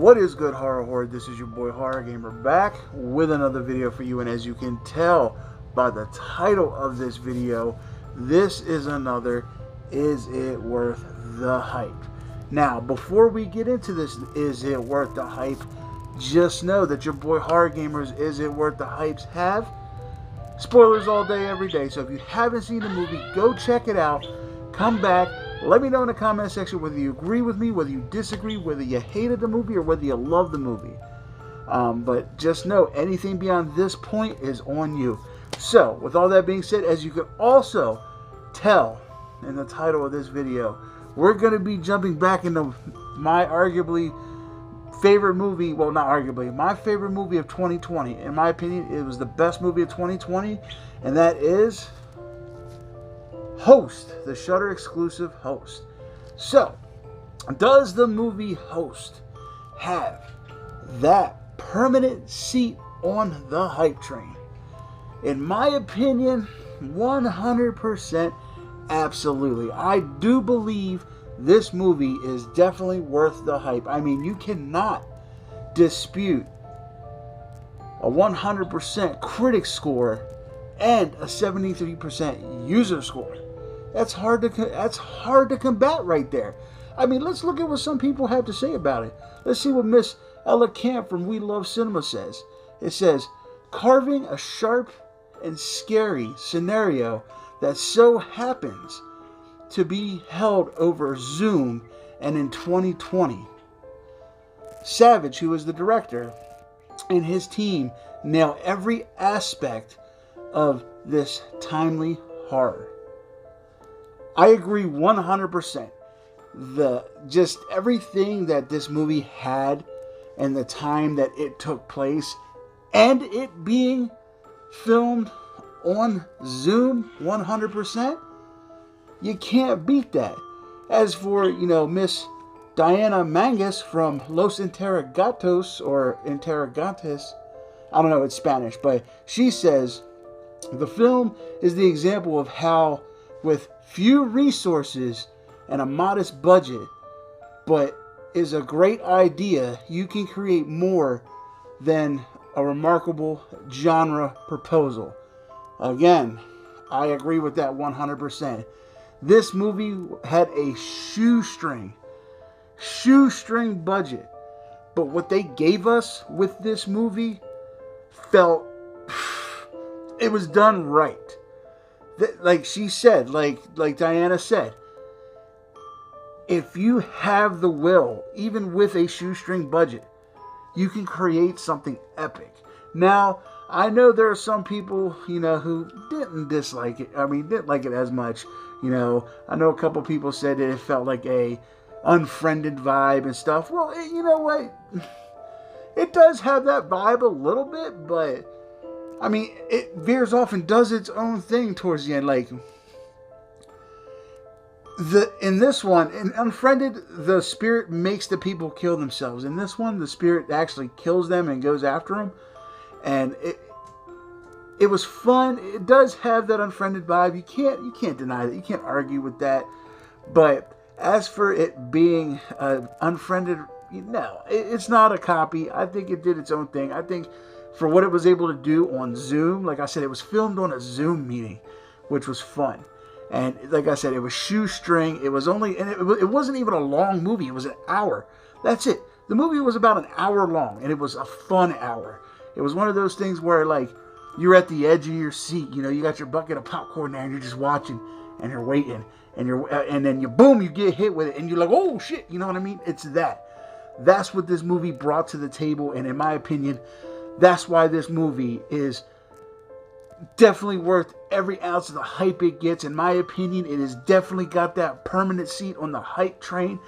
What is good, Horror Horde? This is your boy Horror Gamer back with another video for you, and as you can tell by the title of this video, this is another Is It Worth the Hype? Now, before we get into this Is It Worth the Hype, just know that your boy Horror Gamer's Is It Worth the Hypes have spoilers all day, every day. So if you haven't seen the movie, go check it out. Come back. Let me know in the comment section whether you agree with me, whether you disagree, whether you hated the movie, or whether you love the movie. But just know, anything beyond this point is on you. So, with all that being said, as you can also tell in the title of this video, we're going to be jumping back into my arguably favorite movie. Well, not arguably, my favorite movie of 2020. In my opinion, it was the best movie of 2020, and that is Host, the Shudder exclusive Host. So, does the movie Host have that permanent seat on the hype train? In my opinion, 100% absolutely. I do believe this movie is definitely worth the hype. I mean, you cannot dispute a 100% critic score and a 73% user score. That's hard to combat right there. I mean, let's look at what some people have to say about it. Let's see what Miss Ella Camp from We Love Cinema says. It says, carving a sharp and scary scenario that so happens to be held over Zoom and in 2020. Savage, who is the director, and his team nail every aspect of this timely horror. I agree 100%. Just everything that this movie had and the time that it took place and it being filmed on Zoom 100%, you can't beat that. As for, Miss Diana Mangas from Los Interrogatos or Interrogantes, I don't know, it's Spanish, but she says, the film is the example of how with few resources and a modest budget, but is a great idea, you can create more than a remarkable genre proposal. Again, I agree with that 100%. This movie had a shoestring budget, but what they gave us with this movie felt, it was done right. Like she said, like Diana said, if you have the will, even with a shoestring budget, you can create something epic. Now, I know there are some people, who didn't dislike it. I mean, didn't like it as much. I know a couple people said that it felt like a Unfriended vibe and stuff. Well, you know what? It does have that vibe a little bit, but I mean, it veers off and does its own thing towards the end. Like, in this one, in Unfriended, the spirit makes the people kill themselves. In this one, the spirit actually kills them and goes after them. And it was fun. It does have that Unfriended vibe. You can't deny that. You can't argue with that. But as for it being Unfriended, no, it's not a copy. I think it did its own thing. I think for what it was able to do on Zoom, like I said, it was filmed on a Zoom meeting, which was fun. And like I said, it was shoestring. It was only, and it wasn't even a long movie. It was an hour. That's it. The movie was about an hour long, and it was a fun hour. It was one of those things where, like, you're at the edge of your seat. You got your bucket of popcorn there, and you're just watching, and you're waiting, and then boom, you get hit with it, and you're like, oh shit, you know what I mean? It's that. That's what this movie brought to the table, and in my opinion, that's why this movie is definitely worth every ounce of the hype it gets. In my opinion, it has definitely got that permanent seat on the hype train.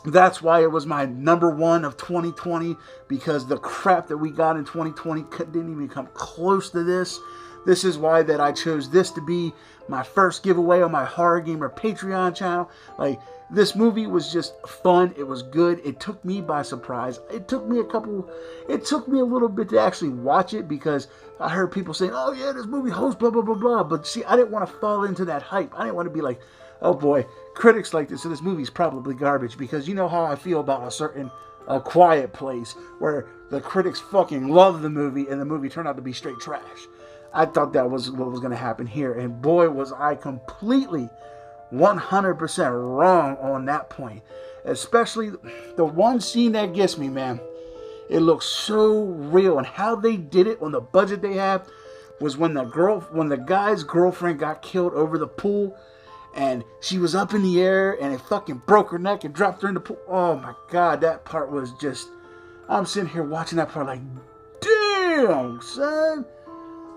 That's why it was my number one of 2020, because the crap that we got in 2020 didn't even come close to this. This is why that I chose this to be my first giveaway on my Horror Gamer Patreon channel. Like, this movie was just fun. It was good. It took me by surprise. It took me a little bit to actually watch it because I heard people saying, oh yeah, this movie Host, blah, blah, blah, blah. But see, I didn't want to fall into that hype. I didn't want to be like, oh boy, critics like this, so this movie's probably garbage, because you know how I feel about a certain A Quiet Place, where the critics fucking love the movie and the movie turned out to be straight trash. I thought that was what was going to happen here, and boy was I completely 100% wrong on that point. Especially the one scene that gets me, man. It looks so real, and how they did it on the budget they have was when the guy's girlfriend got killed over the pool, and she was up in the air, and it fucking broke her neck and dropped her in the pool. Oh my god, that part was just... I'm sitting here watching that part like, damn, son.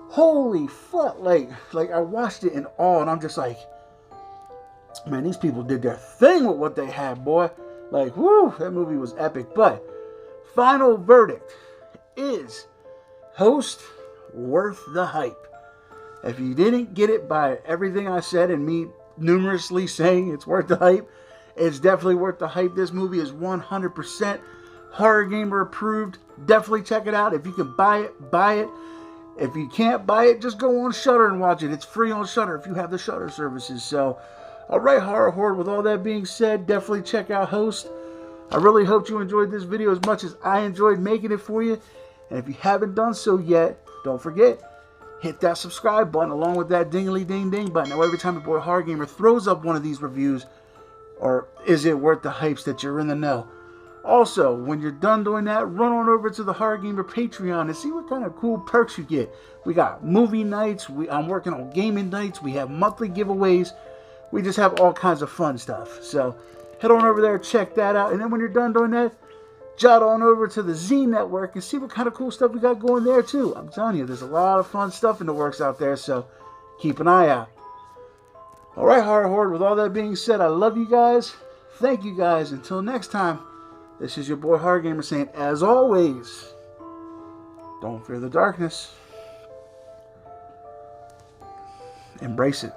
Holy fuck. Like I watched it in awe, and I'm just like, man, these people did their thing with what they had, boy. Like, whoo, that movie was epic. But final verdict is Host worth the hype. If you didn't get it by everything I said and me numerously saying it's worth the hype, it's definitely worth the hype. This movie is 100% Horror Gamer approved. Definitely check it out. If you can buy it, buy it. If you can't buy it, just go on Shudder and watch it. It's free on Shudder if you have the Shudder services. So, alright, Horror Horde, with all that being said, definitely check out Host. I really hope you enjoyed this video as much as I enjoyed making it for you. And if you haven't done so yet, don't forget, hit that subscribe button along with that dingly ding ding button. Now every time your boy Horror Gamer throws up one of these reviews, or is it worth the hypes, that you're in the know. Also, when you're done doing that, run on over to the Horror Gamer Patreon and see what kind of cool perks you get. We got movie nights, I'm working on gaming nights, we have monthly giveaways, we just have all kinds of fun stuff. So head on over there, check that out, and then when you're done doing that, jot on over to the Z Network and see what kind of cool stuff we got going there too. I'm telling you, there's a lot of fun stuff in the works out there, so keep an eye out. Alright, Horror Horde, with all that being said, I love you guys. Thank you guys. Until next time, this is your boy Horror Gamer saying, as always, don't fear the darkness. Embrace it.